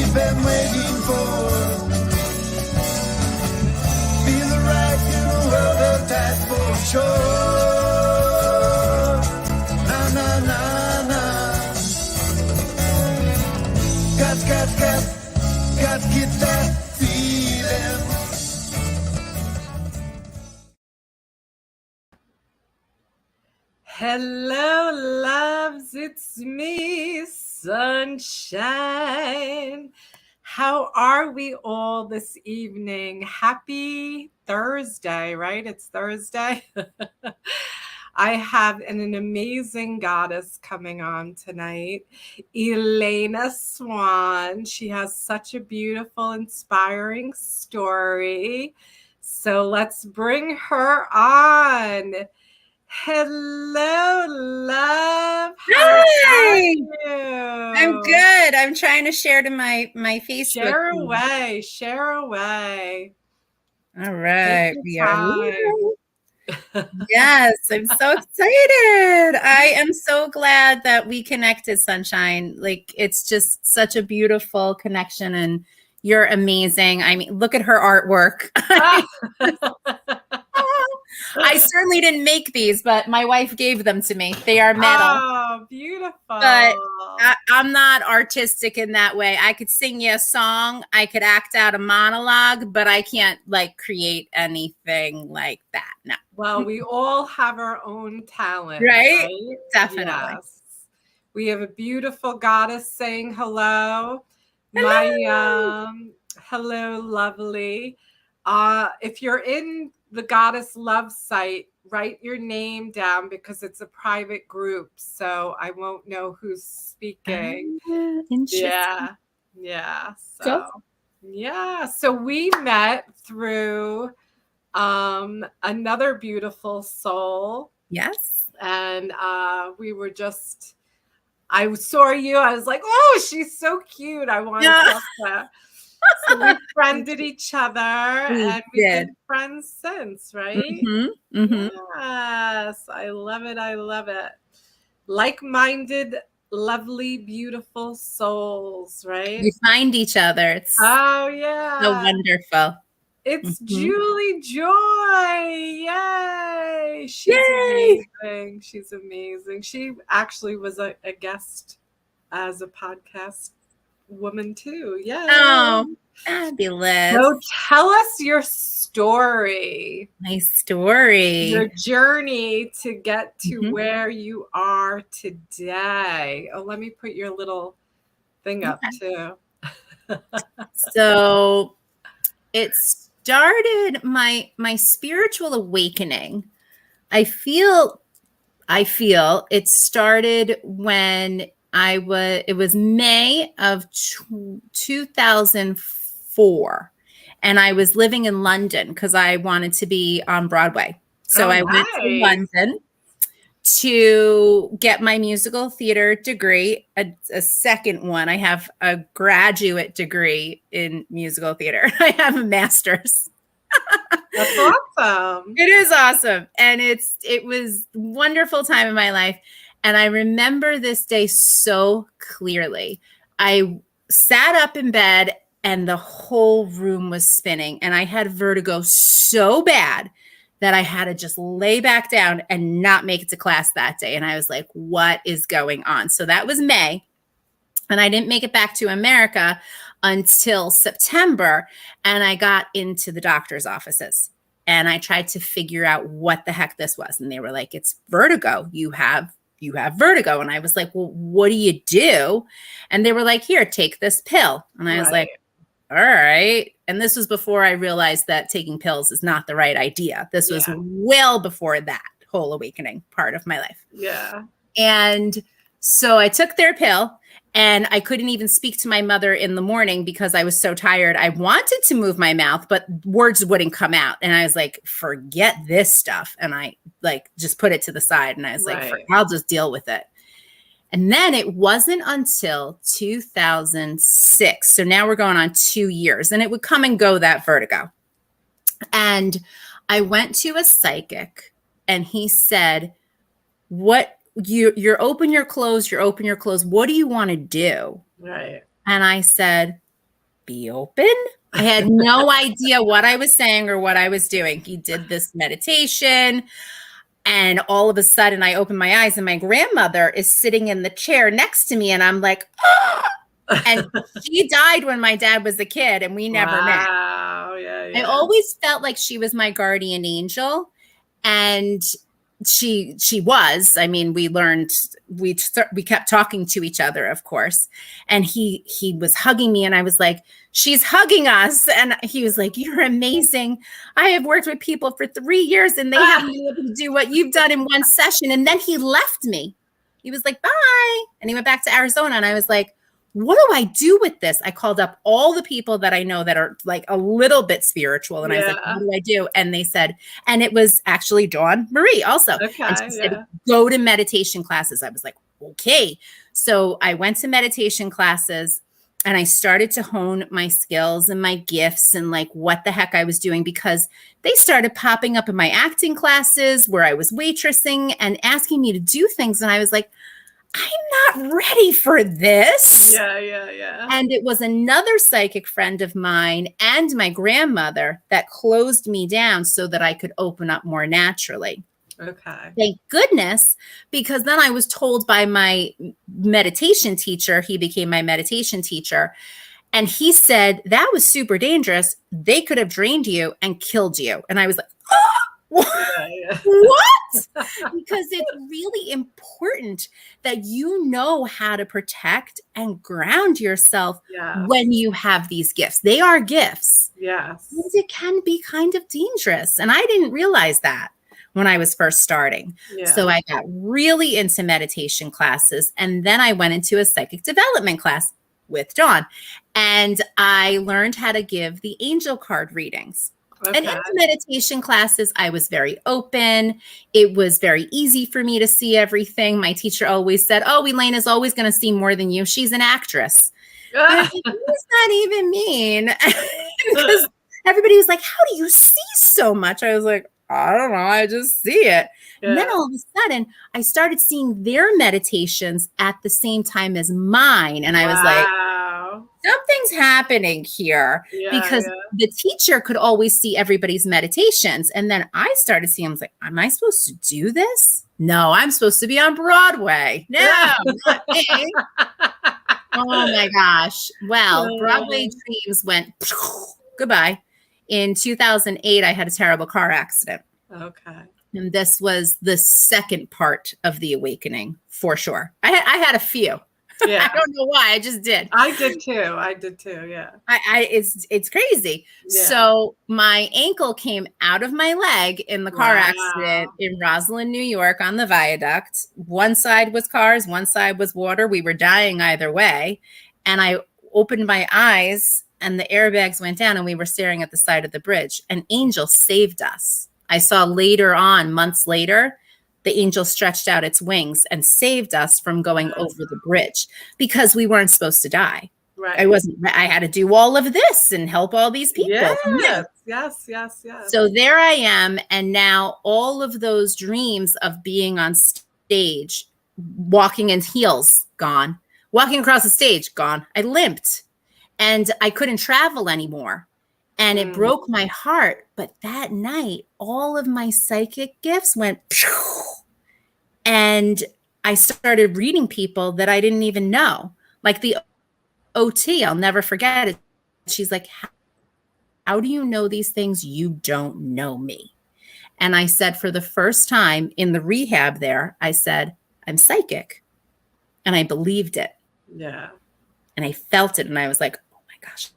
we've been waiting for. Feel the right in the world of that for sure. Na na na na. Got to get that feeling. Hello, loves. It's me, Sunshine. How are we all this evening? Happy Thursday, right? It's Thursday. I have an amazing goddess coming on tonight, Elena Swan. She has such a beautiful, inspiring story. So let's bring her on. Hello, love. How are you? I'm good. I'm trying to share to my Facebook. Share away. Share away. All right. Take We your are. time. Yes, I'm so excited. I am so glad that we connected, Sunshine. Like, it's just such a beautiful connection, and you're amazing. I mean, look at her artwork. I certainly didn't make these, but my wife gave them to me. They are metal. Oh, beautiful. But I'm not artistic in that way. I could sing you a song. I could act out a monologue, but I can't like create anything like that. No. Well, we all have our own talent. Right? Definitely. Yes. We have a beautiful goddess saying hello. Hello. Hello, lovely. If you're in the Goddess Love site, write your name down because it's a private group, so I won't know who's speaking. Interesting. Yeah. So we met through another beautiful soul. Yes. And we were just, I saw you, I was like, oh, she's so cute. I want to talk to her. So we friended each other, and we've been friends since, right? Mm-hmm. Mm-hmm. Yes, I love it. I love it. Like-minded, lovely, beautiful souls, right? We find each other. It's so wonderful. It's Julie Joy. Yay. Amazing. She's amazing. She actually was a guest as a podcast woman too. Yeah. Oh, fabulous. So tell us your story. My story. Your journey to get to where you are today. Oh, let me put your little thing up too. So it started my spiritual awakening. I feel it started when it was May of 2004, and I was living in London because I wanted to be on Broadway. So I went to London to get my musical theater degree, a second one. I have a graduate degree in musical theater. I have a master's. That's awesome. It is awesome. And it was a wonderful time in my life. And I remember this day so clearly. I sat up in bed and the whole room was spinning, and I had vertigo so bad that I had to just lay back down and not make it to class that day. And I was like, what is going on? So that was May. And I didn't make it back to America until September. And I got into the doctor's offices and I tried to figure out what the heck this was. And they were like, it's vertigo. You have vertigo. And I was like, well, what do you do? And they were like, here, take this pill. And I was like, all right. And this was before I realized that taking pills is not the right idea. This was well before that whole awakening part of my life. Yeah. And so I took their pill, and I couldn't even speak to my mother in the morning because I was so tired. I wanted to move my mouth, but words wouldn't come out. And I was like, forget this stuff. And I like just put it to the side. And I was like, I'll just deal with it. And then it wasn't until 2006. So now we're going on 2 years, and it would come and go, that vertigo. And I went to a psychic, and he said, what you're open, you're closed, you're open, you're closed. What do you want to do? Right. And I said, be open. I had no idea what I was saying or what I was doing. He did this meditation. And all of a sudden I open my eyes and my grandmother is sitting in the chair next to me. And I'm like, oh! And she died when my dad was a kid and we never met. Wow. Yeah. I always felt like she was my guardian angel. And she was, I mean, we learned, we kept talking to each other, of course. And he was hugging me and I was like, she's hugging us. And he was like, you're amazing. I have worked with people for 3 years and they haven't been able to do what you've done in one session. And then he left me. He was like, bye. And he went back to Arizona. And I was like, what do I do with this? I called up all the people that I know that are like a little bit spiritual. And I was like, what do I do? And they said, and it was actually Dawn Marie also. Okay, and she said, go to meditation classes. I was like, okay. So I went to meditation classes and I started to hone my skills and my gifts and like what the heck I was doing, because they started popping up in my acting classes where I was waitressing and asking me to do things. And I was like, I'm not ready for this. Yeah. And it was another psychic friend of mine and my grandmother that closed me down so that I could open up more naturally. Okay. Thank goodness, because then I was told by my meditation teacher, he became my meditation teacher, and he said, that was super dangerous. They could have drained you and killed you. And I was like, oh! What? Because it's really important that you know how to protect and ground yourself when you have these gifts. They are gifts. Yes. And it can be kind of dangerous. And I didn't realize that when I was first starting. So I got really into meditation classes. And then I went into a psychic development class with Dawn. And I learned how to give the angel card readings. Okay. And in the meditation classes, I was very open. It was very easy for me to see everything. My teacher always said, oh, Elena's always going to see more than you. She's an actress. What does that even mean? Because everybody was like, how do you see so much? I was like, I don't know. I just see it. And then all of a sudden, I started seeing their meditations at the same time as mine. And I was like, something's happening here, because the teacher could always see everybody's meditations. And then I started seeing, I was like, am I supposed to do this? No, I'm supposed to be on Broadway. No, not me. Oh my gosh. Well, Broadway dreams went goodbye. In 2008, I had a terrible car accident. Okay. And this was the second part of the awakening for sure. I had a few. Yeah. I don't know why. I just did. I did too. Yeah. It's crazy. Yeah. So my ankle came out of my leg in the car accident in Roslyn, New York on the viaduct. One side was cars, one side was water. We were dying either way. And I opened my eyes and the airbags went down and we were staring at the side of the bridge. An angel saved us. I saw later on, months later, the angel stretched out its wings and saved us from going over the bridge because we weren't supposed to die. Right. I had to do all of this and help all these people. Yes. So there I am. And now all of those dreams of being on stage, walking in heels, gone. Walking across the stage, gone. I limped and I couldn't travel anymore. And it broke my heart. But that night, all of my psychic gifts went phew, and I started reading people that I didn't even know. Like the OT, I'll never forget it. She's like, how do you know these things? You don't know me. And I said, for the first time in the rehab there, I said, I'm psychic. And I believed it. Yeah. And I felt it. And I was like, oh my gosh.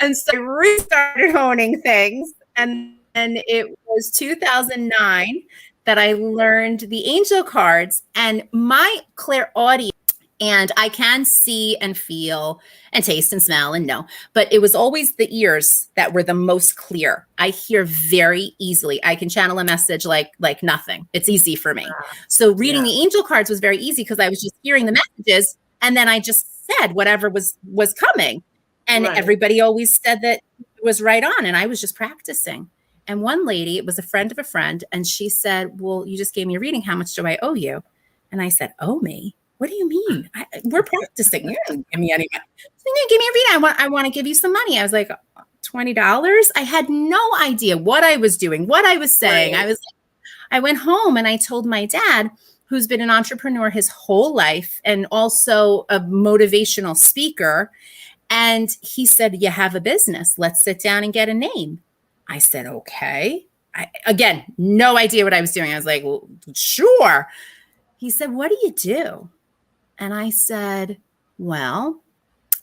And so I restarted honing things. And it was 2009 that I learned the angel cards and my clairaudience. And I can see and feel and taste and smell and know, but it was always the ears that were the most clear. I hear very easily. I can channel a message like nothing. It's easy for me. So reading the angel cards was very easy because I was just hearing the messages and then I just said whatever was coming. And everybody always said that it was right on. And I was just practicing. And one lady, it was a friend of a friend, and she said, well, you just gave me a reading. How much do I owe you? And I said, owe me? What do you mean? We're practicing. You didn't give me any money. You give me a reading. I want to give you some money. I was like, $20? I had no idea what I was doing, what I was saying. Right. I went home and I told my dad, who's been an entrepreneur his whole life and also a motivational speaker. And he said, you have a business. Let's sit down and get a name. I said, okay. Again, no idea what I was doing. I was like, well, sure. He said, what do you do? And I said, well,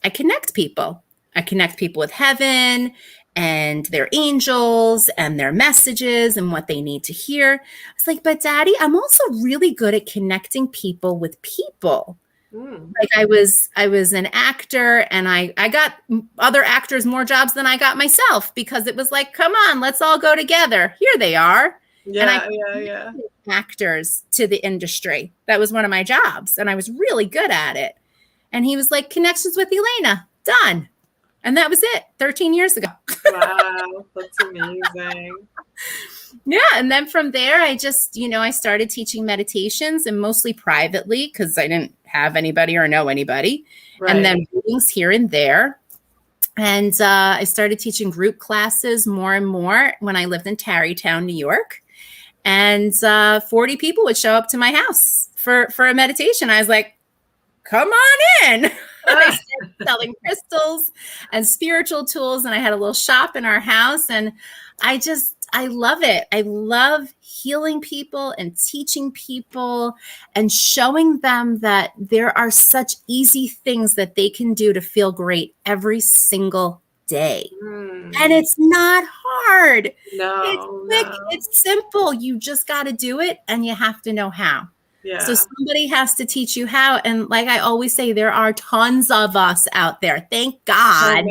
I connect people. I connect people with heaven and their angels and their messages and what they need to hear. I was like, but Daddy, I'm also really good at connecting people with people. Like I was an actor and I got other actors more jobs than I got myself because it was like, come on, let's all go together. Here they are. Yeah, and actors to the industry. That was one of my jobs. And I was really good at it. And he was like, connections with Elena, done. And that was it 13 years ago. Wow, that's amazing. Yeah. And then from there, I just, I started teaching meditations and mostly privately because I didn't have anybody or know anybody. Right. And then readings here and there. And I started teaching group classes more and more when I lived in Tarrytown, New York. And 40 people would show up to my house for a meditation. I was like, come on in. And I started selling crystals and spiritual tools. And I had a little shop in our house. And I love it. I love healing people and teaching people and showing them that there are such easy things that they can do to feel great every single day. And it's not hard. No, it's quick. It's simple. You just got to do it and you have to know how. Yeah. So somebody has to teach you how. And like I always say, there are tons of us out there. Thank God.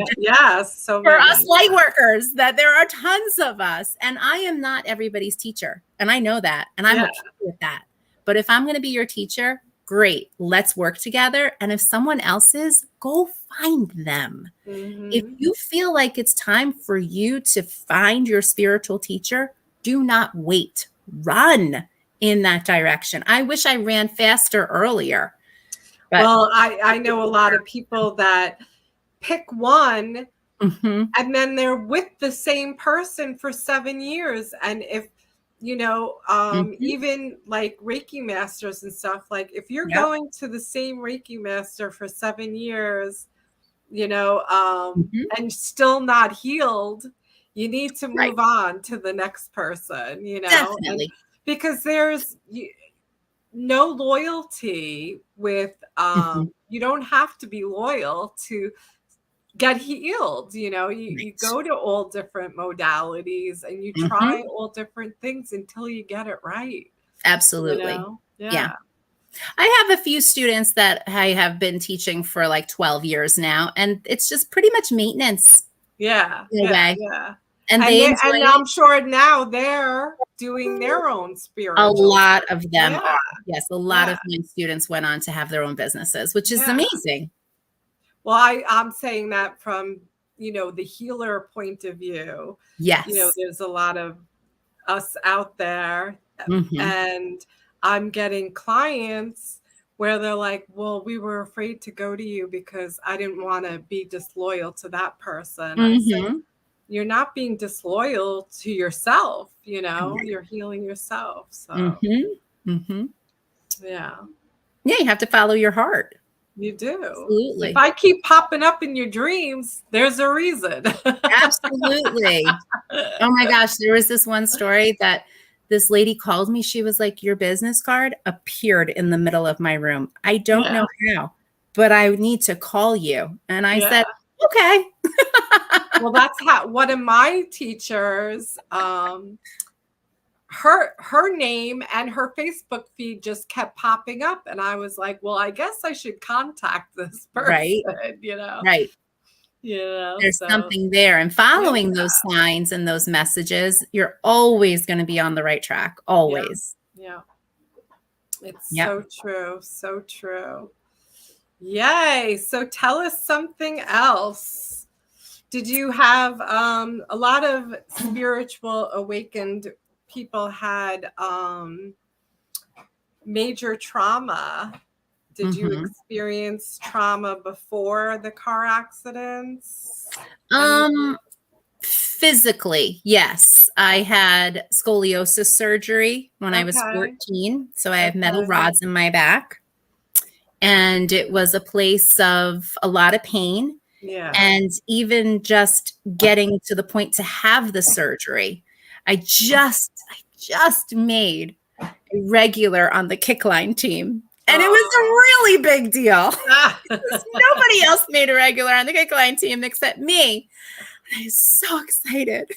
So for us light workers, that there are tons of us. And I am not everybody's teacher. And I know that. And I'm okay with that. But if I'm going to be your teacher, great. Let's work together. And if someone else is, go find them. If you feel like it's time for you to find your spiritual teacher, do not wait. Run in that direction. I wish I ran faster earlier. Well, I know a lot of people that pick one and then they're with the same person for 7 years. And if, even like Reiki masters and stuff, like if you're going to the same Reiki master for 7 years, and still not healed, you need to move on to the next person, Definitely. because there's no loyalty with, you don't have to be loyal to get healed. You go to all different modalities and you try all different things until you get it right. Absolutely. Yeah. I have a few students that I have been teaching for like 12 years now, and it's just pretty much maintenance. Yeah. And I'm sure now they're doing their own spiritual. A lot of them are. Yes, a lot of my students went on to have their own businesses, which is amazing. Well, I'm saying that from, the healer point of view. Yes. There's a lot of us out there and I'm getting clients where they're like, well, we were afraid to go to you because I didn't want to be disloyal to that person. I said, you're not being disloyal to yourself, you're healing yourself. So, yeah, you have to follow your heart. You do. Absolutely. If I keep popping up in your dreams, there's a reason. Absolutely. Oh my gosh. There was this one story that this lady called me. She was like, your business card appeared in the middle of my room. I don't know how, but I need to call you. And I said, okay. Well, that's how one of my teachers, her name and her Facebook feed just kept popping up. And I was like, well, I guess I should contact this person, Right. There's something there. And following those signs and those messages, you're always going to be on the right track. Always. Yeah. It's so true. So true. Yay. So tell us something else. Did you have a lot of spiritual awakened people had major trauma. Did you experience trauma before the car accidents? Physically, yes. I had scoliosis surgery when I was 14. So I have metal rods in my back. And it was a place of a lot of pain. Yeah. And even just getting to the point to have the surgery, I just made a regular on the kickline team. And it was a really big deal. Nobody else made a regular on the kickline team except me. I was so excited.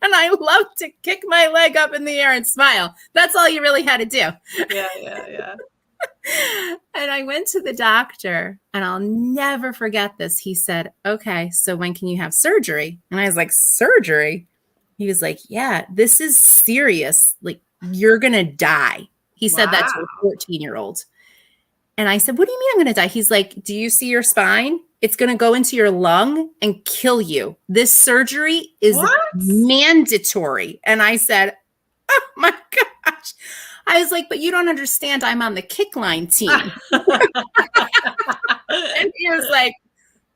And I love to kick my leg up in the air and smile. That's all you really had to do. Yeah. And I went to the doctor, and I'll never forget this. He said, okay, so when can you have surgery? And I was like, surgery? He was like, yeah, this is serious. Like, you're going to die. He said that to a 14-year-old. And I said, what do you mean I'm going to die? He's like, do you see your spine? It's going to go into your lung and kill you. This surgery is mandatory. And I said, oh my gosh. I was like, but you don't understand. I'm on the kickline team. And he was like,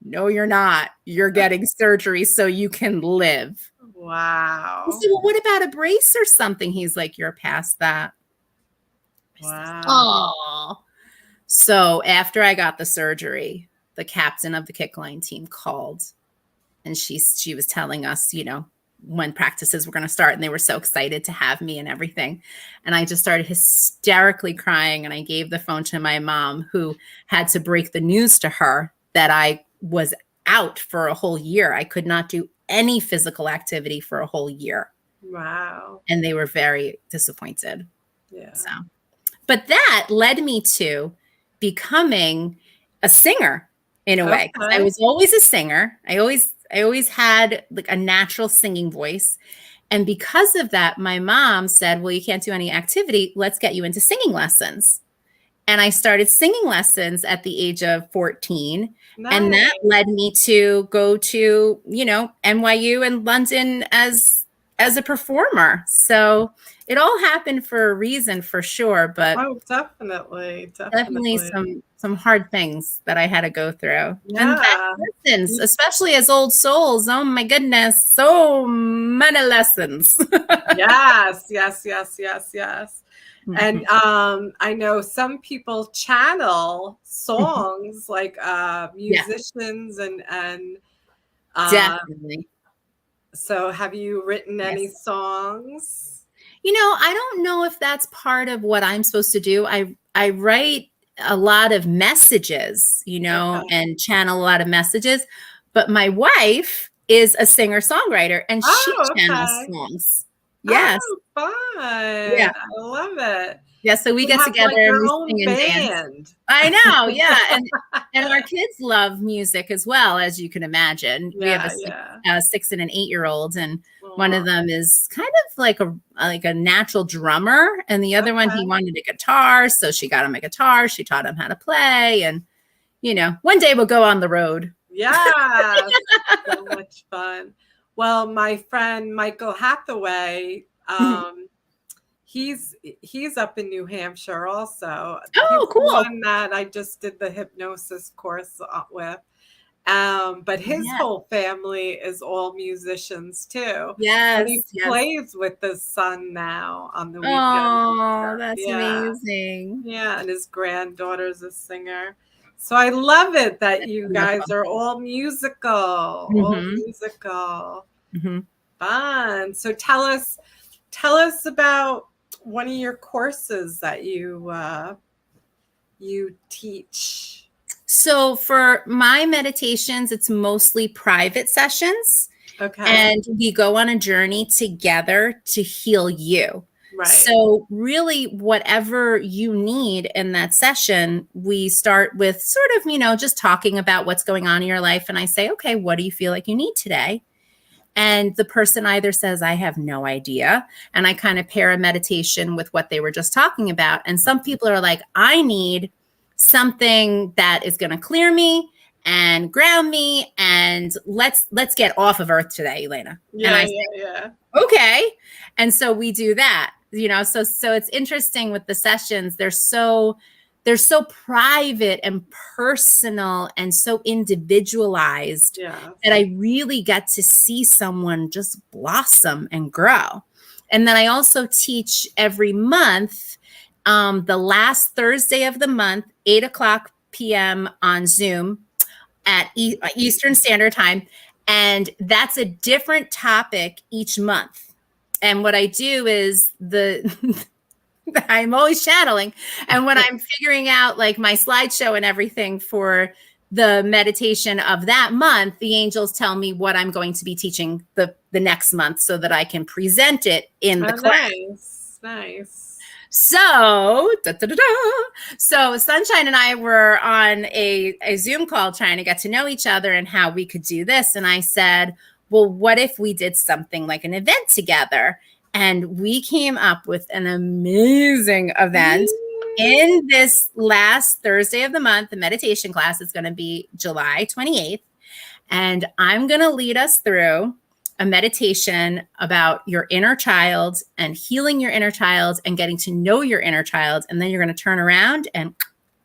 no, you're not. You're getting surgery so you can live. Wow. I said, well, what about a brace or something? He's like, you're past that. Wow. Oh. So after I got the surgery, the captain of the kickline team called, and she was telling us, when practices were going to start, and they were so excited to have me and everything. And I just started hysterically crying, and I gave the phone to my mom, who had to break the news to her that I was out for a whole year. I could not do any physical activity for a whole year. Wow. And they were very disappointed. Yeah. So, but that led me to becoming a singer in a way. I was always a singer. I always had like a natural singing voice. And because of that, my mom said, well, you can't do any activity. Let's get you into singing lessons. And I started singing lessons at the age of 14. Nice. And that led me to go to, NYU and London as a performer. So it all happened for a reason, for sure. But definitely some hard things that I had to go through. Yeah. And lessons, especially as old souls. Oh my goodness, so many lessons. Yes. And I know some people channel songs like musicians and definitely. So have you written any songs? I don't know if that's part of what I'm supposed to do. I write a lot of messages, and channel a lot of messages. But my wife is a singer-songwriter, and she channels songs. Yes. Oh, fun. Yeah. I love it. Yeah, so we get together and we sing and dance. I know, yeah. And our kids love music as well, as you can imagine. We have a 6 and an 8-year-old, and one of them is kind of like a natural drummer, and the other one, he wanted a guitar, so she got him a guitar. She taught him how to play, and one day we'll go on the road. Yeah, so much fun. Well, my friend Michael Hathaway, he's up in New Hampshire also. Oh, cool. One that I just did the hypnosis course with. But his whole family is all musicians too. Yes. And he plays with his son now on the weekends. Oh, that's amazing. Yeah, and his granddaughter's a singer. So I love it that you guys are all musical. All musical. Fun. So tell us about one of your courses that you teach. So for my meditations, it's mostly private sessions. Okay. And we go on a journey together to heal you. Right. So really, whatever you need in that session, we start with sort of, just talking about what's going on in your life. And I say, okay, what do you feel like you need today? And the person either says, I have no idea. And I kind of pair a meditation with what they were just talking about. And some people are like, I need something that is going to clear me and ground me, and let's get off of earth today, Elena. Yeah, and I say, okay. And so we do that. So it's interesting with the sessions. They're so private and personal and so individualized that I really get to see someone just blossom and grow. And then I also teach every month, the last Thursday of the month, 8:00 p.m. on Zoom at Eastern Standard Time. And that's a different topic each month. And what I do is I'm always channeling. And when I'm figuring out like my slideshow and everything for the meditation of that month, the angels tell me what I'm going to be teaching the next month so that I can present it in the class. Nice. So, so Sunshine and I were on a Zoom call trying to get to know each other and how we could do this. And I said, well, what if we did something like an event together? And we came up with an amazing event in this last Thursday of the month. The meditation class is going to be July 28th. And I'm going to lead us through a meditation about your inner child and healing your inner child and getting to know your inner child. And then you're going to turn around and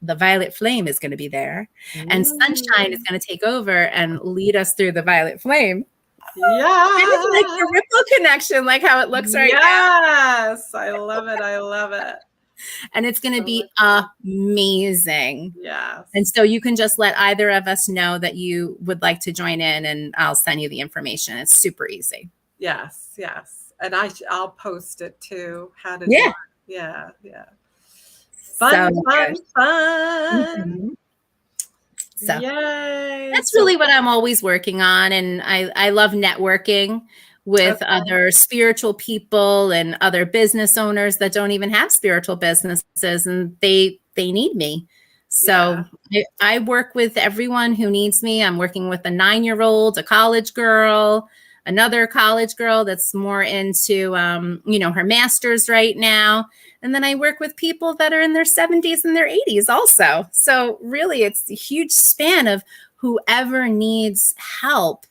the violet flame is going to be there. And Sunshine is going to take over and lead us through the violet flame. Yeah. It's like the ripple connection, like how it looks right now. Yes. I love it. I love it. And it's going to be amazing. Yes. And so you can just let either of us know that you would like to join in and I'll send you the information. It's super easy. Yes. Yes. And I'll post it too. How to do it. Yeah. Yeah. Fun, So fun, good. fun. Mm-hmm. So yay. That's really what I'm always working on. And I love networking with other spiritual people and other business owners that don't even have spiritual businesses, and they need me. So I work with everyone who needs me. I'm working with a 9-year-old, a college girl, another college girl that's more into, her master's right now. And then I work with people that are in their 70s and their 80s also. So really, it's a huge span of whoever needs help.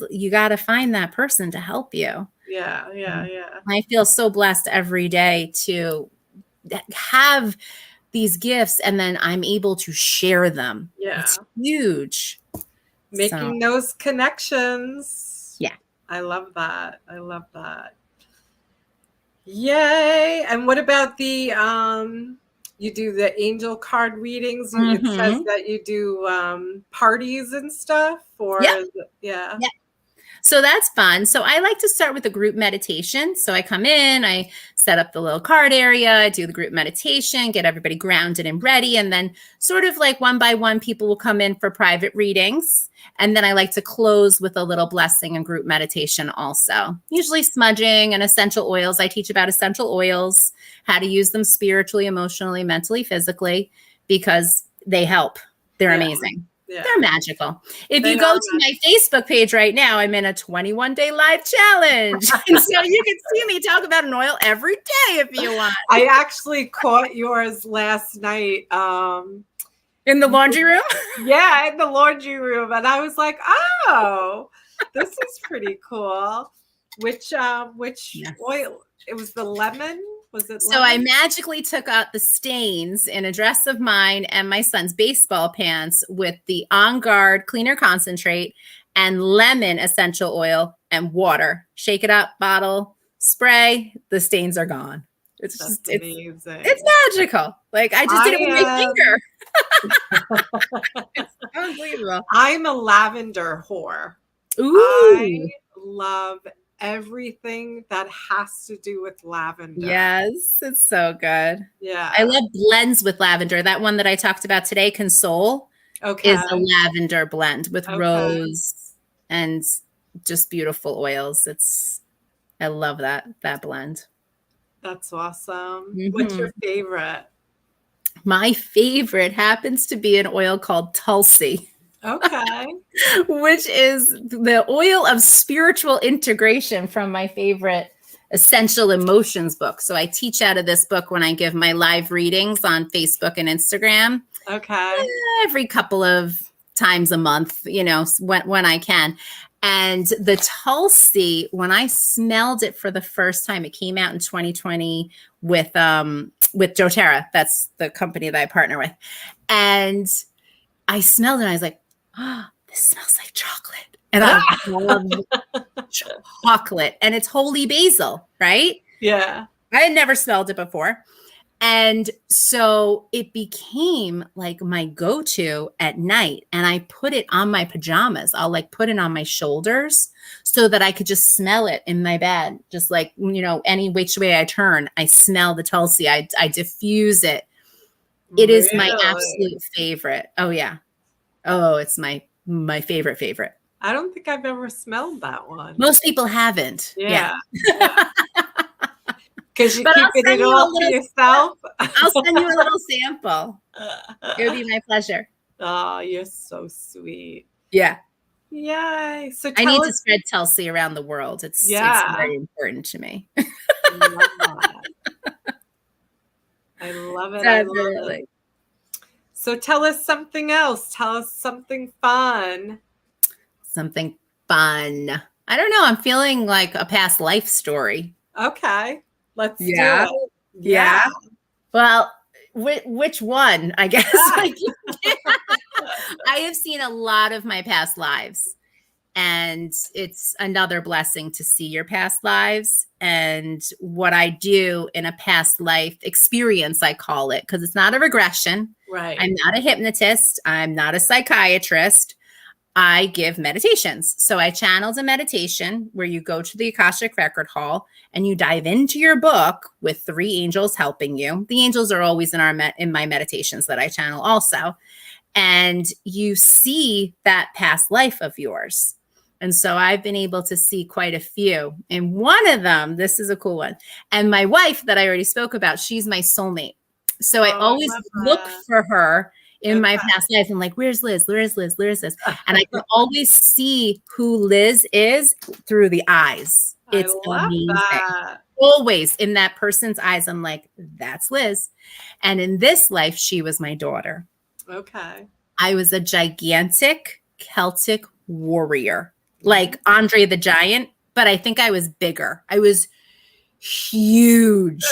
You got to find that person to help you. Yeah. I feel so blessed every day to have these gifts, and then I'm able to share them. Yeah. It's huge. Making those connections. Yeah. I love that. I love that. Yay. And what about the you do the angel card readings? It says that you do parties and stuff, or yeah. So that's fun. So I like to start with a group meditation. So I come in, I set up the little card area, I do the group meditation, get everybody grounded and ready. And then sort of like one by one, people will come in for private readings. And then I like to close with a little blessing and group meditation also. Usually smudging and essential oils. I teach about essential oils, how to use them spiritually, emotionally, mentally, physically, because they help. They're amazing. Yeah. They're magical. If you go to my Facebook page right now, I'm in a 21-day live challenge. And so you can see me talk about an oil every day if you want. I actually caught yours last night. In the laundry room? Yeah, in the laundry room. And I was like, oh, this is pretty cool. Which oil? It was the lemon? Was it lemon? So I magically took out the stains in a dress of mine and my son's baseball pants with the On Guard cleaner concentrate and lemon essential oil and water. Shake it up, bottle, spray. The stains are gone. It's amazing. It's magical. Like I just did it with my finger. It's unbelievable. I'm a lavender whore. Ooh. I love everything that has to do with lavender. Yes, it's so good. Yeah. I love blends with lavender. That one that I talked about today, Console, is a lavender blend with rose and just beautiful oils. I love that blend. That's awesome. What's your favorite? My favorite happens to be an oil called Tulsi. Okay. Which is the oil of spiritual integration from my favorite Essential Emotions book. So I teach out of this book when I give my live readings on Facebook and Instagram. Okay. Every couple of times a month, when I can. And the Tulsi, when I smelled it for the first time, it came out in 2020 with doTERRA. That's the company that I partner with. And I smelled it and I was like, oh, this smells like chocolate. And I love chocolate. And it's holy basil, right? Yeah. I had never smelled it before. And so it became like my go-to at night. And I put it on my pajamas. I'll like put it on my shoulders so that I could just smell it in my bed. Just like, you know, any which way I turn, I smell the Tulsi. I diffuse it. It is my absolute favorite. Oh yeah. Oh, it's my favorite. I don't think I've ever smelled that one. Most people haven't. Yeah. Because you keep it all to yourself. I'll send you a little sample. It would be my pleasure. Oh, you're so sweet. Yeah. Yay. So I need to spread Tulsi around the world. It's very important to me. I love it. I love it. So tell us something else. Tell us something fun. Something fun. I don't know. I'm feeling like a past life story. Okay. Let's do it. Yeah. Well, which one, I guess? I have seen a lot of my past lives, and it's another blessing to see your past lives. And what I do in a past life experience, I call it, because it's not a regression. Right. I'm not a hypnotist. I'm not a psychiatrist. I give meditations. So I channeled a meditation where you go to the Akashic Record Hall and you dive into your book with 3 angels helping you. The angels are always in my meditations that I channel also. And you see that past life of yours. And so I've been able to see quite a few. And one of them, this is a cool one. And my wife that I already spoke about, she's my soulmate. So I always look for her in my past life. I'm like, where's Liz? Where's Liz? Where's Liz? And I can always see who Liz is through the eyes. It's amazing. That. Always in that person's eyes, I'm like, that's Liz. And in this life, she was my daughter. Okay. I was a gigantic Celtic warrior, like Andre the Giant, but I think I was bigger. I was huge.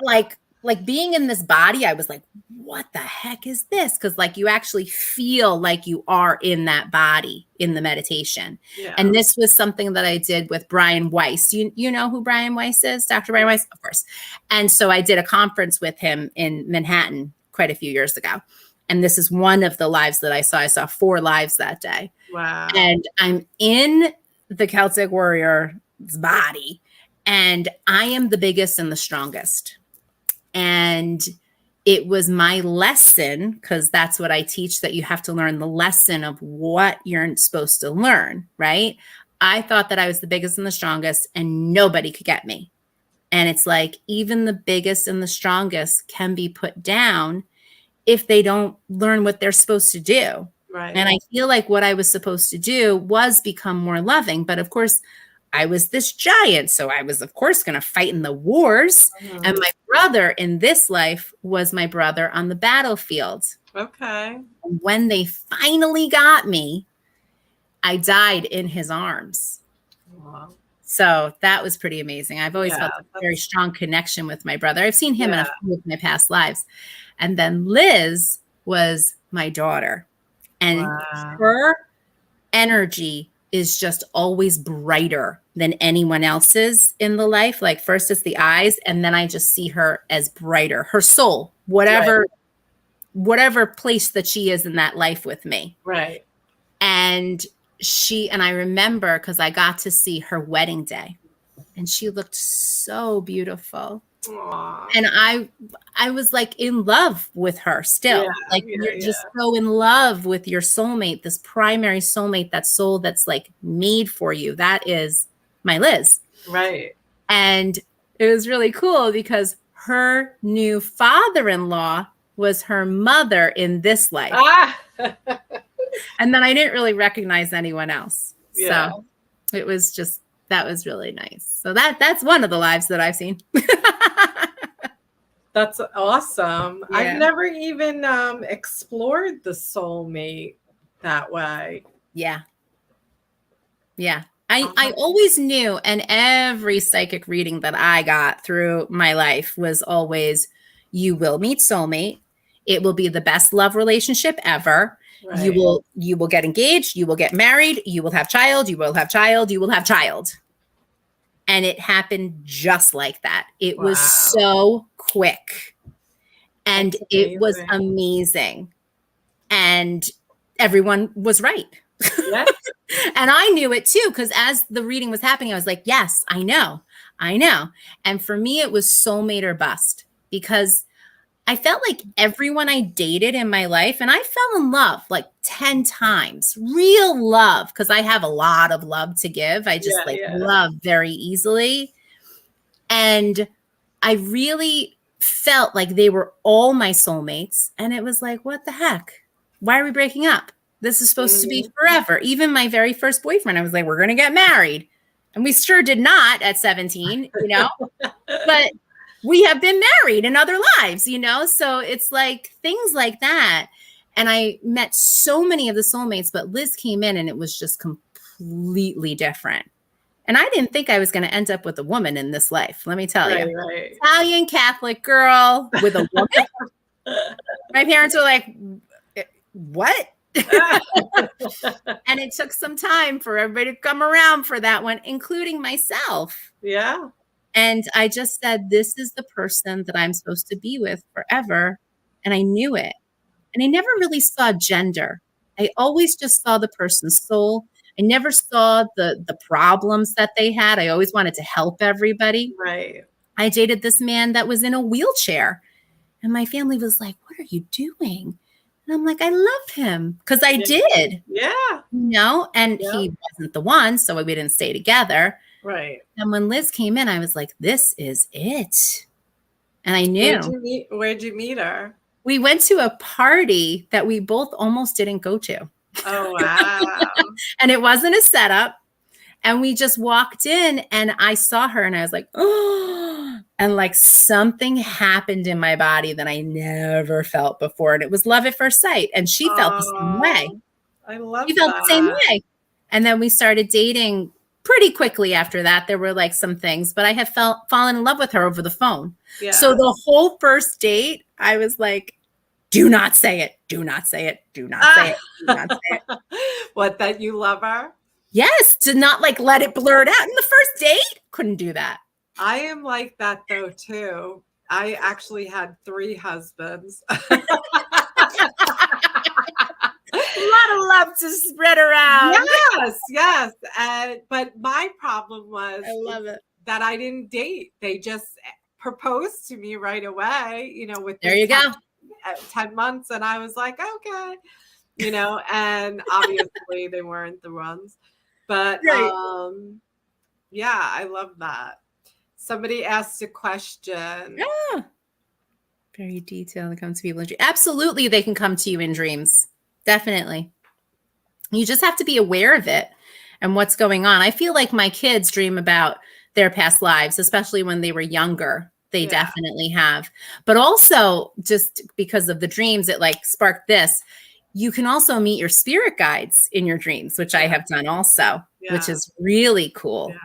Like being in this body, I was like, what the heck is this? Because like you actually feel like you are in that body in the meditation. Yeah. And this was something that I did with Brian Weiss. You know who Brian Weiss is? Dr. Brian Weiss? Of course. And so I did a conference with him in Manhattan quite a few years ago. And this is one of the lives that I saw. I saw 4 lives that day. Wow. And I'm in the Celtic warrior's body. And I am the biggest and the strongest. And it was my lesson, because that's what I teach, that you have to learn the lesson of what you're supposed to learn, right? I thought that I was the biggest and the strongest and nobody could get me. And it's like, even the biggest and the strongest can be put down if they don't learn what they're supposed to do. Right. And I feel like what I was supposed to do was become more loving. But of course, I was this giant. So I was, of course, going to fight in the wars. Mm-hmm. And my brother in this life was my brother on the battlefield. Okay. When they finally got me, I died in his arms. Wow. So that was pretty amazing. I've always felt a very strong connection with my brother. I've seen him in a few of my past lives. And then Liz was my daughter. And her energy is just always brighter than anyone else's in the life. Like first it's the eyes, and then I just see her as brighter. Her soul, whatever place that she is in that life with me. Right. And I remember because I got to see her wedding day, and she looked so beautiful. Aww. And I was like in love with her still. You're just so in love with your soulmate, this primary soulmate, that soul that's like made for you. That is my Liz. Right. And it was really cool because her new father-in-law was her mother in this life. And then I didn't really recognize anyone else. Yeah. So it was just, that was really nice. So that's one of the lives that I've seen. That's awesome. Yeah. I've never even explored the soulmate that way. Yeah. Yeah. I always knew, and every psychic reading that I got through my life was always, you will meet soulmate. It will be the best love relationship ever. Right. You will get engaged, you will get married, you will have child, you will have child, you will have child. And it happened just like that. It was so quick. And it was amazing. And everyone was right. Yeah. And I knew it too, because as the reading was happening, I was like, yes, I know. And for me, it was soulmate or bust, because I felt like everyone I dated in my life, and I fell in love like 10 times, real love, because I have a lot of love to give. I just love very easily. And I really felt like they were all my soulmates. And it was like, what the heck? Why are we breaking up? This is supposed to be forever. Even my very first boyfriend, I was like, we're going to get married. And we sure did not at 17, but we have been married in other lives, So it's like things like that. And I met so many of the soulmates, but Liz came in and it was just completely different. And I didn't think I was going to end up with a woman in this life. Let me tell you. Right. Italian Catholic girl with a woman. My parents were like, what? And it took some time for everybody to come around for that one, including myself. Yeah. And I just said, this is the person that I'm supposed to be with forever. And I knew it. And I never really saw gender. I always just saw the person's soul. I never saw the problems that they had. I always wanted to help everybody. Right. I dated this man that was in a wheelchair. And my family was like, what are you doing? And I'm like, I love him, because I did. Yeah. And he wasn't the one, so we didn't stay together. Right. And when Liz came in, I was like, this is it. And I knew. Where'd you meet her? We went to a party that we both almost didn't go to. Oh, wow. And it wasn't a setup. And we just walked in and I saw her and I was like, oh, and like something happened in my body that I never felt before. And it was love at first sight. And she felt the same way. I love She felt the same way. And then we started dating pretty quickly after that. There were like some things, but I had fallen in love with her over the phone. Yeah. So the whole first date, I was like, do not say it. Do not say it. Do not say it. Do not say it. What, that you love her? Yes, to not like let it blur it out in the first date. Couldn't do that. I am like that though too. I actually had 3 husbands. A lot of love to spread around. Yes. But my problem was, I love it, that I didn't date. They just proposed to me right away, with there you go. 10 months. And I was like, okay, and obviously they weren't the ones. But yeah, I love that. Somebody asked a question. Yeah. Very detailed. It comes to people in dreams. Absolutely, they can come to you in dreams. Definitely. You just have to be aware of it and what's going on. I feel like my kids dream about their past lives, especially when they were younger. They definitely have. But also, just because of the dreams, it like sparked this. You can also meet your spirit guides in your dreams, which I have done also, which is really cool. Yeah.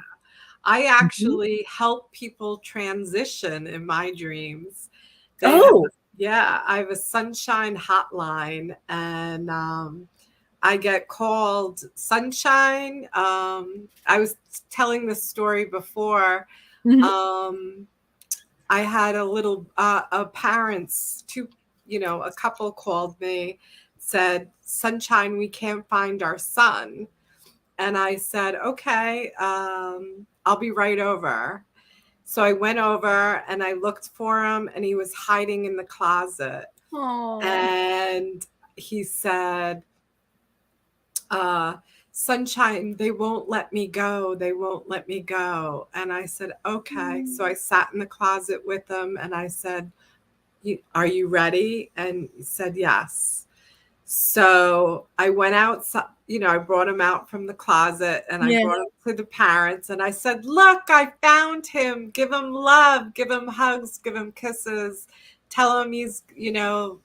I actually help people transition in my dreams. I have a sunshine hotline, and I get called Sunshine. I was telling this story before. I had a little, parents, a couple called me, said, Sunshine, we can't find our son. And I said, okay, I'll be right over. So I went over and I looked for him, and he was hiding in the closet. Aww. And he said, Sunshine, they won't let me go. They won't let me go. And I said, okay. So I sat in the closet with him and I said, are you ready? And he said, yes. So I went out, I brought him out from the closet, and I brought him to the parents, and I said, look, I found him. Give him love, give him hugs, give him kisses. Tell him he's, you're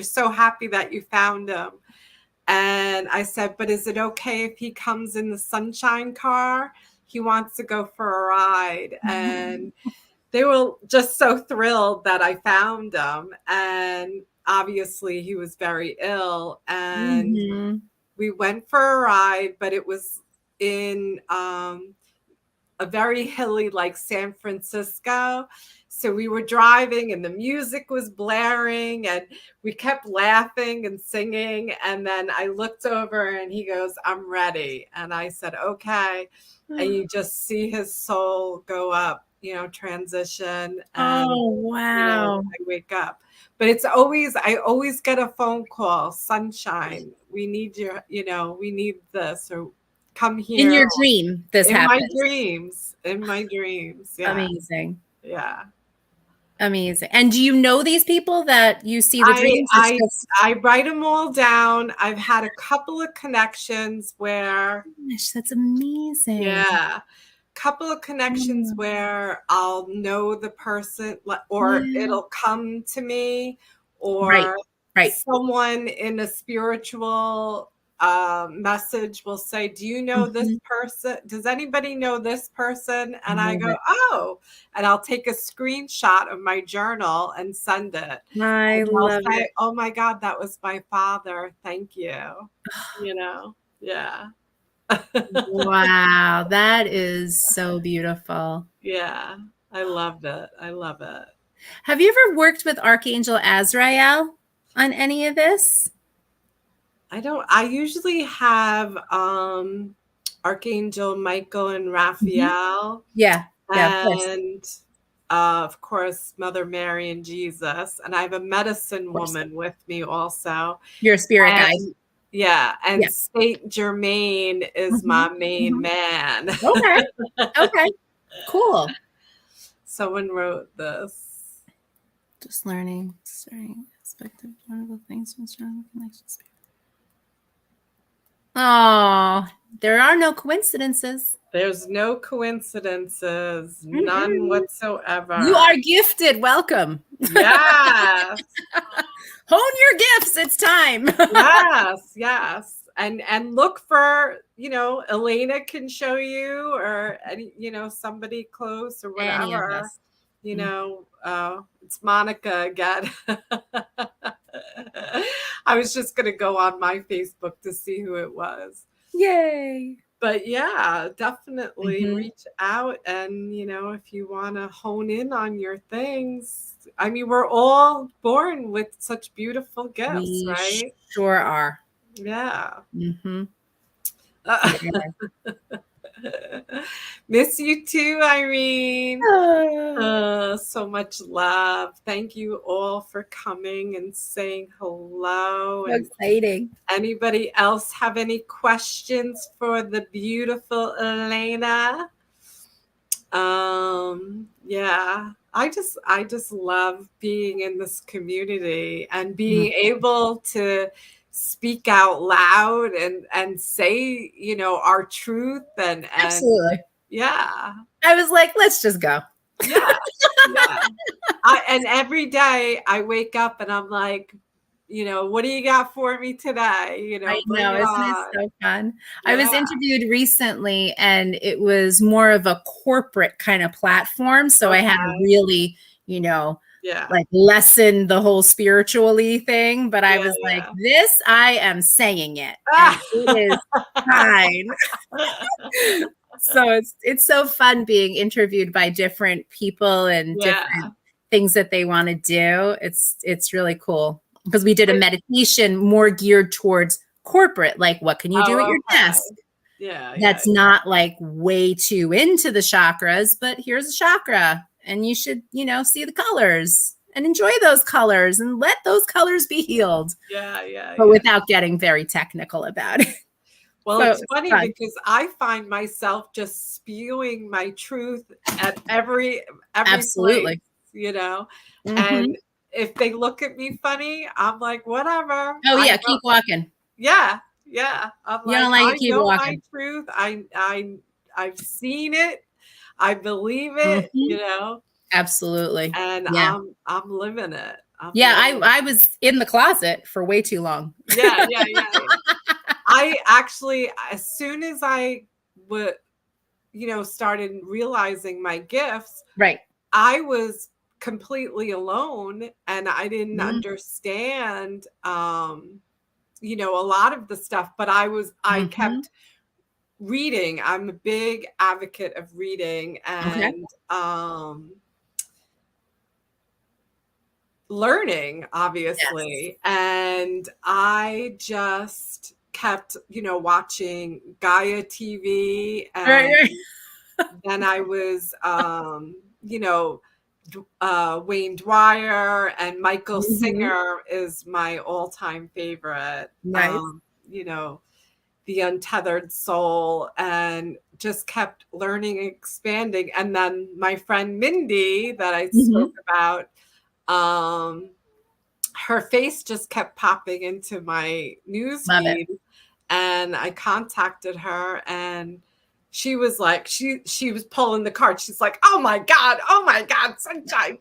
so happy that you found him. And I said, but is it okay if he comes in the sunshine car? He wants to go for a ride. And they were just so thrilled that I found him. And obviously he was very ill. And we went for a ride, but it was in a very hilly, like San Francisco. So we were driving and the music was blaring and we kept laughing and singing. And then I looked over and he goes, I'm ready. And I said, okay. And you just see his soul go up, transition. And, oh, wow. I wake up. But I always get a phone call, Sunshine, we need we need this, or come here. In your dream, this happens. In my dreams. Yeah. Amazing. Yeah. Amazing. And do you know these people that you see the dreams? I write them all down. I've had a couple of connections where. Gosh, that's amazing. Yeah. Couple of connections where I'll know the person, or it'll come to me, or someone in a spiritual message will say, do you know this person? Does anybody know this person? And I go, oh, and I'll take a screenshot of my journal and send it. I love it. Oh my God, that was my father. Thank you. Yeah. Wow, that is so beautiful. Yeah, I loved it. I love it. Have you ever worked with Archangel Azrael on any of this? I usually have Archangel Michael and Raphael. Yeah. And of course, Mother Mary and Jesus. And I have a medicine woman with me also. You're a spirit guide. Yeah. And Saint Germain is my main man. Okay. Cool. Someone wrote this. Just learning. Aspect of wonderful things from strong connections. Oh, there are no coincidences. There's no coincidences. None whatsoever. You are gifted. Welcome. Yes. Hone your gifts. It's time. Yes. And look for, Elena can show you, or somebody close or whatever. It's Monica again. I was just going to go on my Facebook to see who it was. Yay. But yeah, definitely reach out. And, if you want to hone in on your things, I mean, we're all born with such beautiful gifts, right? Sure are. Yeah. Miss you too, Irene. So much love. Thank you all for coming and saying hello. So exciting. Anybody else have any questions for the beautiful Elena? Yeah, I just love being in this community and being able to speak out loud and say, our truth and absolutely. Yeah. I was like, let's just go. Yeah. And every day I wake up and I'm like, what do you got for me today? I know, isn't it so fun? Yeah. I was interviewed recently and it was more of a corporate kind of platform. So I had to really, like lessen the whole spiritually thing. But I was like, this, I am saying it. And it is fine. So it's so fun being interviewed by different people and different things that they want to do. It's really cool. Because we did a meditation more geared towards corporate, like what can you do at your desk? That's not like way too into the chakras, but here's a chakra and you should, see the colors and enjoy those colors and let those colors be healed. But without getting very technical about it. Well, so it's funny because I find myself just spewing my truth at every absolutely place, and if they look at me funny, I'm like, whatever. Oh yeah, keep walking. Yeah. I'm I know walking. My truth. I've seen it. I believe it. Absolutely. And Yeah. I'm living it. I was in the closet for way too long. Yeah. I actually, as soon as I would, started realizing my gifts, Right. I was completely alone and I didn't Mhm. understand, a lot of the stuff, but I Mhm. kept reading. I'm a big advocate of reading Okay. and learning, Yes. obviously. And I just kept, watching Gaia TV. Right, And right. then I was, Wayne Dwyer and Michael Mhm. Singer is my all-time favorite. Nice. You know, The Untethered Soul, and just kept learning and expanding. And then my friend Mindy that I spoke Mhm. about, her face just kept popping into my news Love it. feed, and I contacted her, and she was like, she was pulling the card. She's like, oh my God, sunshine,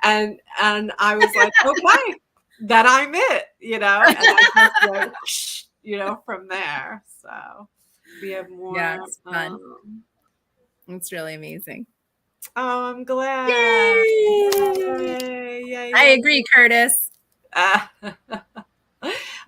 and I was like, okay, that I'm it, and I just went, from there. So we have Yeah, more. it's fun. It's really amazing. Oh, I'm glad. Yay! Yay, yay, I yay. agree, Curtis. Uh,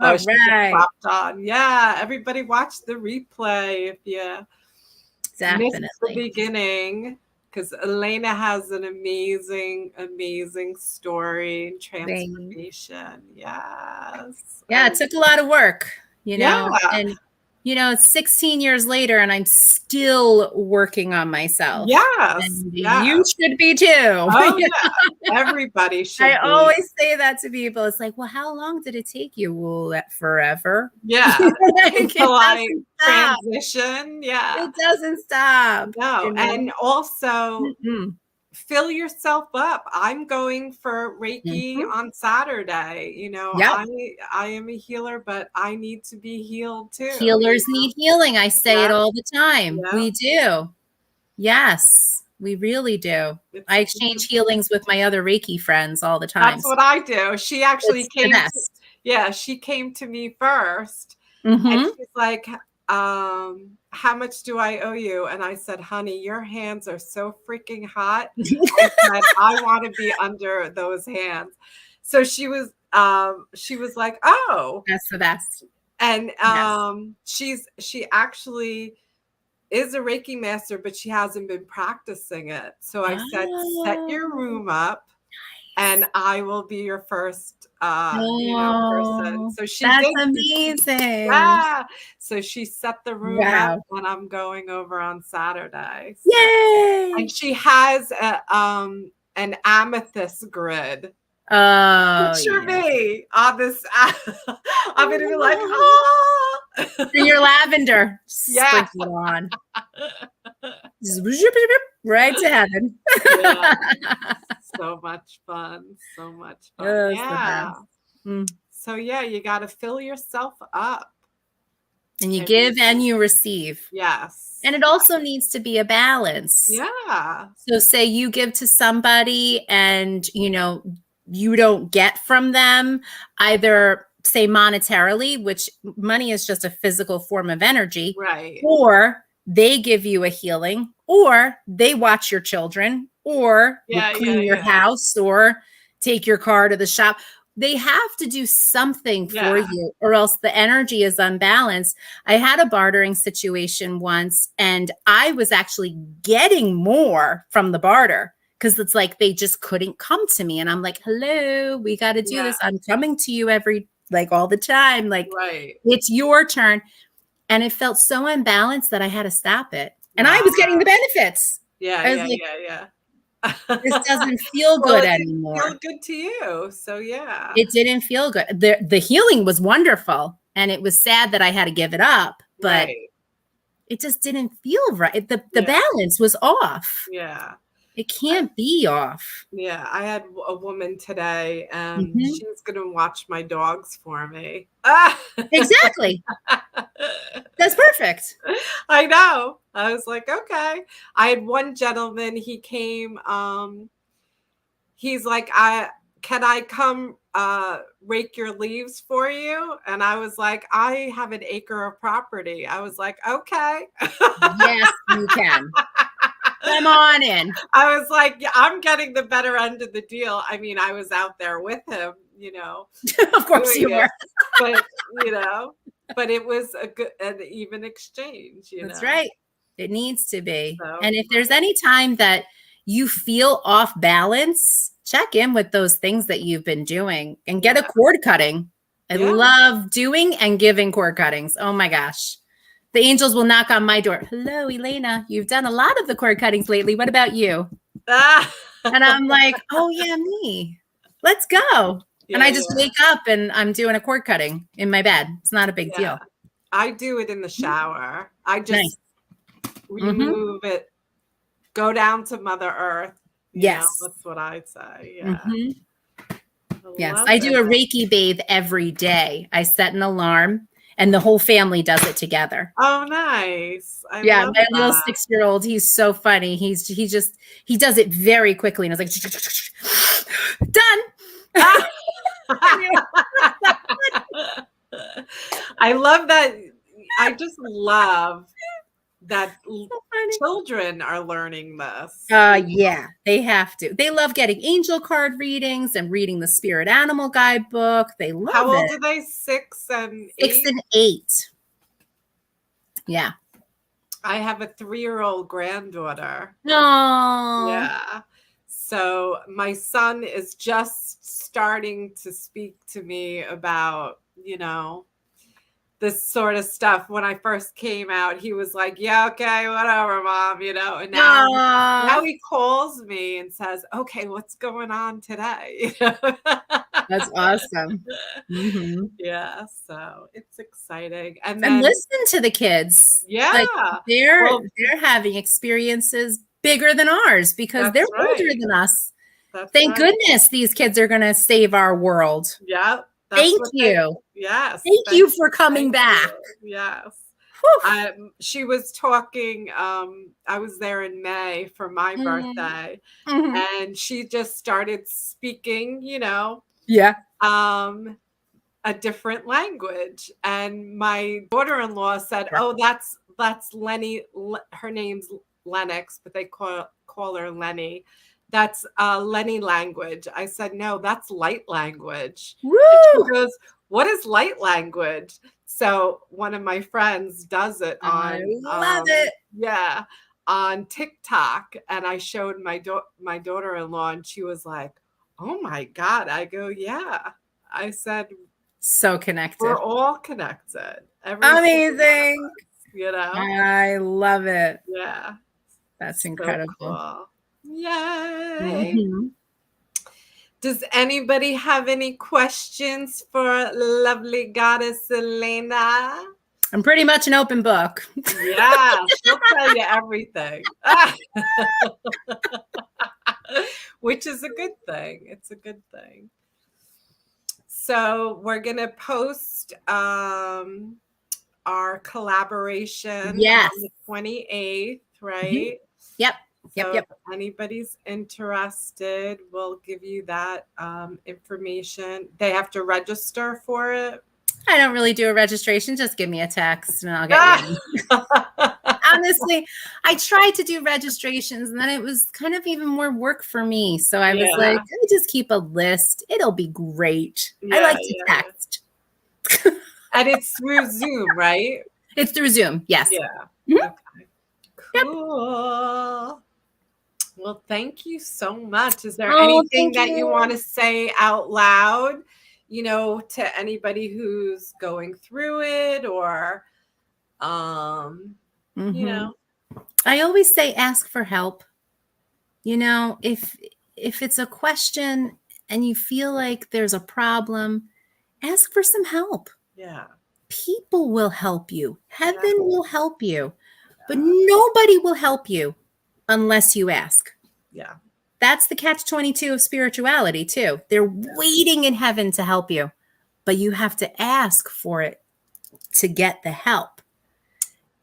All she just right. popped on. Yeah, everybody watch the replay if you missed the Definitely. beginning, because Elena has an amazing, amazing story and Thanks. transformation. Yes. Yeah, it took a lot of work, Yeah. and it's 16 years later and I'm still working on myself. Yes. And Yeah. you should be too. Oh, yeah. Everybody I should be. always say that to people. It's like, well, how long did it take you? Well, forever. Yeah. Like, Until it I doesn't stop. transition. Yeah. It doesn't stop. No. And also, Mhm. fill yourself up. I'm going for Reiki Mhm. on Saturday. Yep. I am a healer, but I need to be healed too. Healers need healing. I say Yeah, it all the time. yeah. We do. Yes, we really do. I It's exchange healings with my other Reiki friends all the time. That's what I do. She actually It's the came best. she came to me first, and Mhm. she's like, how much do I owe you? And I said, honey, your hands are so freaking hot. I said, I want to be under those hands. So she was like, oh, That's the best. and Yes. she actually is a Reiki master, but she hasn't been practicing it. So I said, set your Oh, room up and I will be your first person. oh, So she that's did. amazing. Yeah. So she set the room up Wow. and I'm going over on Saturday. So, and Yay. she has an amethyst grid. Oh, Picture yeah. me on this. I'm gonna be like, oh. And your lavender. Yeah. Sprinkle it on. Right to heaven. Yeah. So much fun. So much fun. That's the Yeah. best. Mm. So yeah, you got to fill yourself up. And you give and you receive. Yes. And it also needs to be a balance. Yeah. So say you give to somebody and, you don't get from them either, say, monetarily, which money is just a physical form of energy, Right. or they give you a healing, or they watch your children, or clean your house, or take your car to the shop. They have to do something for you, or else the energy is unbalanced. I had a bartering situation once, and I was actually getting more from the barter because it's like they just couldn't come to me. And I'm like, hello, we got to do this. I'm coming to you all the time. Like, right. It's your turn. And it felt so unbalanced that I had to stop it. And I was getting the benefits. Yeah. This doesn't feel good anymore. It didn't feel good to you. So yeah. It didn't feel good. The healing was wonderful. And it was sad that I had to give it up. But it just didn't feel right. The balance was off. Yeah. It can't be off. Yeah. I had a woman today and she's going to watch my dogs for me. Exactly. That's perfect. I know. I was like, okay. I had one gentleman, he came, he's like, can I come rake your leaves for you? And I was like, I have an acre of property. I was like, okay. Yes, you can. Come on in. I was like, yeah, I'm getting the better end of the deal. I mean, I was out there with him, Of course you were. but but it was an even exchange, That's right. It needs to be. So, and if there's any time that you feel off balance, check in with those things that you've been doing and get a cord cutting. I love doing and giving cord cuttings. Oh my gosh. The angels will knock on my door. Hello, Elena. You've done a lot of the cord cuttings lately. What about you? And I'm like, oh yeah, me. Let's go. And I just wake up and I'm doing a cord cutting in my bed. It's not a big deal. I do it in the shower. I just remove it, go down to Mother Earth. Yes. That's what I'd say. Yes. I do a Reiki bathe every day. I set an alarm and the whole family does it together. Oh, nice. My little 6-year-old, he's so funny. He does it very quickly. And I was like, done. I love that. I just love that children are learning this. Yeah, they have to. They love getting angel card readings and reading the Spirit Animal Guidebook. They love it. How old are they? 6 and 8? 6 and 8. Yeah. I have a 3-year-old granddaughter. Oh. Yeah. So my son is just starting to speak to me about, this sort of stuff. When I first came out, he was like, yeah, okay, whatever, Mom, and now he calls me and says, okay, what's going on today? That's awesome. Yeah, so it's exciting. And listen to the kids. Yeah. Like they're having experiences bigger than ours because they're older than us. Thank goodness these kids are going to save our world. Yeah. Thank you. Yes. Thank you for coming back. Yes. She was talking. I was there in May for my birthday, and she just started speaking, a different language. And my daughter-in-law said, "Oh, that's Lenny. Her name's Lennox, but they call her Lenny. That's Lenny language." I said, "No, that's light language." Woo! She goes, "What is light language?" So one of my friends does it on. I love it. Yeah, on TikTok, and I showed my daughter-in-law, and she was like, "Oh my God!" I go, "Yeah." I said, "So connected. We're all connected." Amazing. I love it. Yeah, that's incredible. Cool. Yay. Does anybody have any questions for lovely goddess Elena? I'm pretty much an open book. Yeah, she'll tell you everything. Which is a good thing. It's a good thing. So we're going to post our collaboration on the 28th, right? Yep. So if anybody's interested, we'll give you that information. They have to register for it. I don't really do a registration. Just give me a text and I'll get you. Honestly, I tried to do registrations and then it was kind of even more work for me. So I was like, let me just keep a list. It'll be great. I like to text. And it's through Zoom, right? It's through Zoom. Yes. Yeah. Okay. Cool. Well, thank you so much. Is there anything that you want to say out loud, to anybody who's going through it or, I always say ask for help. If it's a question and you feel like there's a problem, ask for some help. Yeah. People will help you. Heaven will help you. But nobody will help you unless you ask. Yeah. That's the catch-22 of spirituality too. They're waiting in heaven to help you, but you have to ask for it to get the help.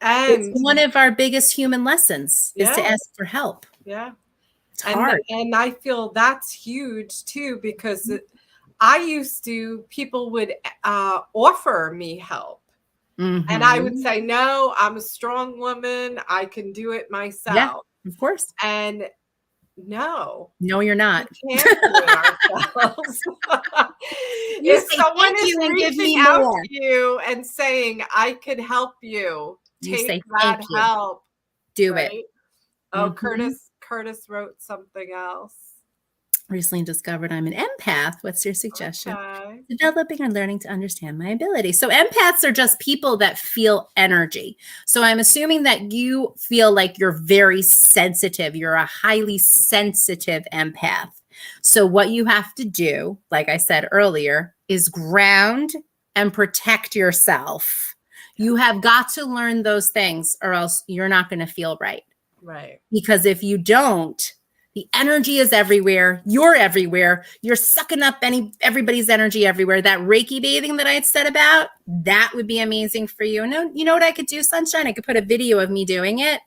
It's And one of our biggest human lessons is to yeah, ask for help. yeah. It's hard. And I feel that's huge too, because I used to, people would offer me help. And I would Mhm. say, no, I'm a strong woman. I can do it Yeah, myself. of course. And no, No, you're we not. can't do it ourselves. You If say someone thank is you and give reaching me out more. to you and saying, I could help you, You take say thank that you. help, Do it. right? Oh, Mhm. Curtis wrote something else. Recently discovered I'm an empath. What's your suggestion? Okay. Developing and learning to understand my ability. So empaths are just people that feel energy. So I'm assuming that you feel like you're very sensitive. You're a highly sensitive empath. So what you have to do, like I said earlier, is ground and protect yourself. You have got to learn those things or else you're not going to feel right. Right. Because if you don't, the energy is everywhere. You're everywhere. You're sucking up everybody's energy everywhere. That Reiki bathing that I had said about, that would be amazing for you. No, you know what I could do, Sunshine? I could put a video of me doing it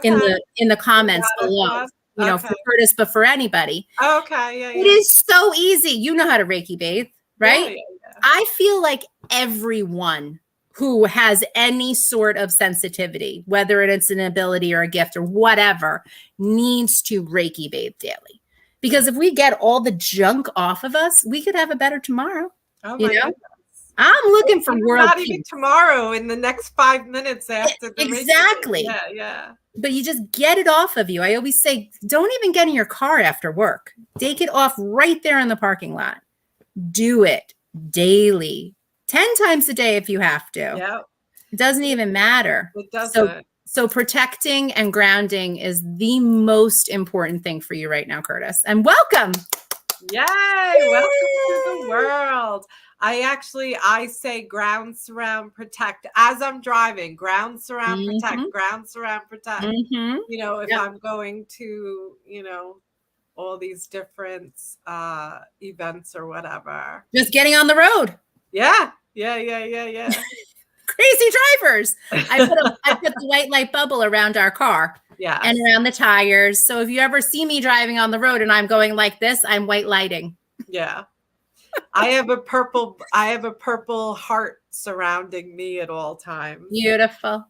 in Okay. the comments below. That. You know, Okay. for Curtis, but for anybody. Okay. Yeah. It is so easy. You know how to Reiki bathe, right? Yeah. I feel like everyone who has any sort of sensitivity, whether it's an ability or a gift or whatever, needs to Reiki bathe daily. Because if we get all the junk off of us, we could have a better tomorrow. Oh you my know, goodness. I'm looking for world not peace. even tomorrow, in the next 5 minutes after the Exactly. Reiki. Yeah. But you just get it off of you. I always say, don't even get in your car after work. Take it off right there in the parking lot. Do it daily, 10 times a day if you have to. Yeah. It doesn't even matter. It doesn't. So protecting and grounding is the most important thing for you right now, Curtis. And welcome. Yay! Welcome to the world. I say ground, surround, protect as I'm driving. Ground, surround, protect. Ground, surround, protect. You know, if I'm going to, all these different events or whatever. Just getting on the road. Yeah. Crazy drivers. I put the white light bubble around our car. Yeah. And around the tires. So if you ever see me driving on the road and I'm going like this, I'm white lighting. Yeah. I have a purple heart surrounding me at all times. Beautiful.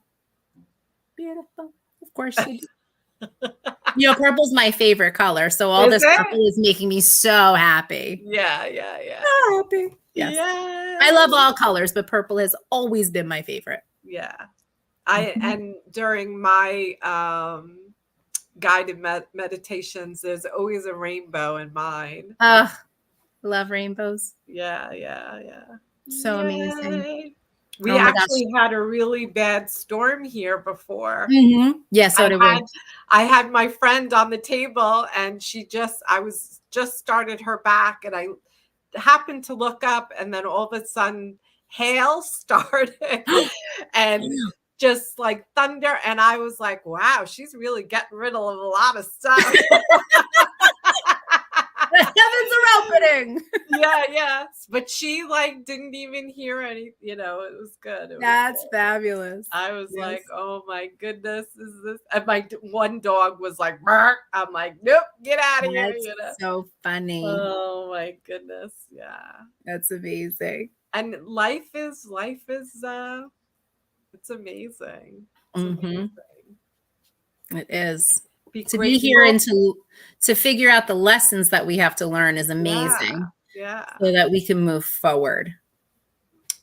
Of course you do. Purple's my favorite color. So all this purple is making me so happy. Yeah. So happy. Yes. Yeah. I love all colors, but purple has always been my favorite. Yeah. And during my guided meditations, there's always a rainbow in mine. Love rainbows. Yeah. So amazing. We actually had a really bad storm here before. Yeah, so did we. I had my friend on the table, and I was just started her back, and I happened to look up, and then all of a sudden hail started and just like thunder. And I was like, wow, she's really getting rid of a lot of stuff. The heavens are opening. Yeah. But she didn't even hear any, it was good. That's fabulous. I was like, oh my goodness, is this? And my one dog was like, bark. I'm like, nope, get out of here. So funny. Oh my goodness. Yeah. That's amazing. And life is it's amazing. Amazing. It is. To be here and to figure out the lessons that we have to learn is amazing. Yeah. So that we can move forward.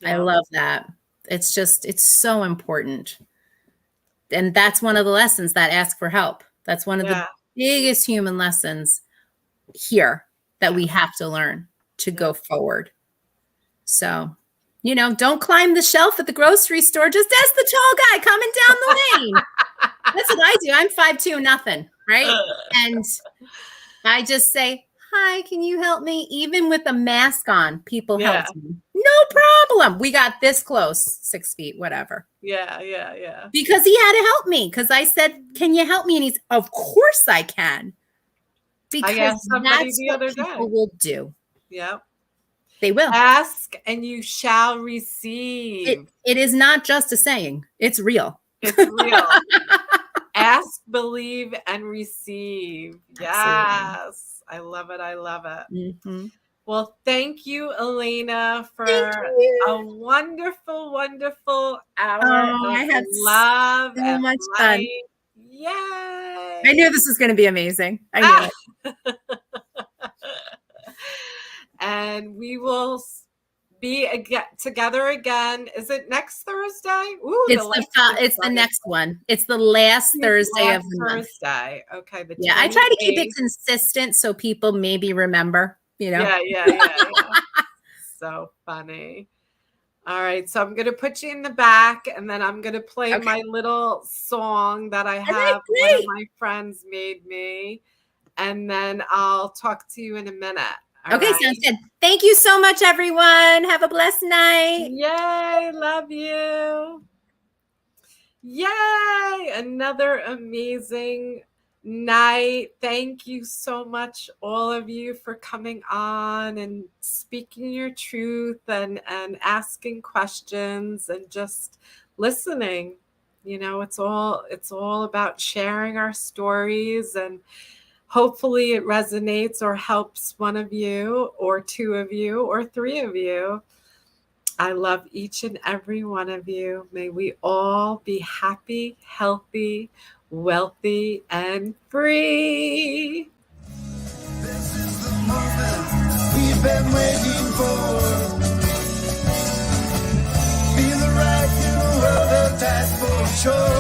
Yeah. I love that. It's so important. And that's one of the lessons, that ask for help. That's one of the biggest human lessons here that we have to learn to go forward. So, don't climb the shelf at the grocery store. Just ask the tall guy coming down the lane. That's what I do. I'm 5'2", nothing, right? And I just say, hi, can you help me? Even with a mask on, people help me. No problem. We got this close, 6 feet, whatever. Yeah. Because he had to help me. Because I said, can you help me? And he's, of course I can. Because I asked somebody that's the what other people day. will do. Yeah. They will. Ask and you shall receive. It is not just a saying. It's real. It's real. Ask, believe, and receive. Yes. Absolutely. I love it. I love it. Mm-hmm. Well, thank you, Elena, for Thank you. a wonderful, wonderful hour Oh, I of had love so and much fun. light. Yay. I knew this was going to be amazing. I knew it. And we will be together again. Is it next Thursday? Ooh, It's the next one. It's the last Thursday of the month. Thursday. Okay. The Yeah, I try to keep it 28th. consistent so people maybe remember, you know. Yeah. So funny. All right. So I'm going to put you in the back and then I'm going to play my little song that I have. One of my friends made me. And then I'll talk to you in a minute. Okay, sounds good. Thank you so much, everyone. Have a blessed night. Yay. Love you. Yay. Another amazing night. Thank you so much, all of you, for coming on and speaking your truth and asking questions and just listening. You know, it's all about sharing our stories, and hopefully it resonates or helps one of you or two of you or three of you. I love each and every one of you. May we all be happy, healthy, wealthy, and free. This is the moment we've been waiting for. Be the right in the world of task for sure.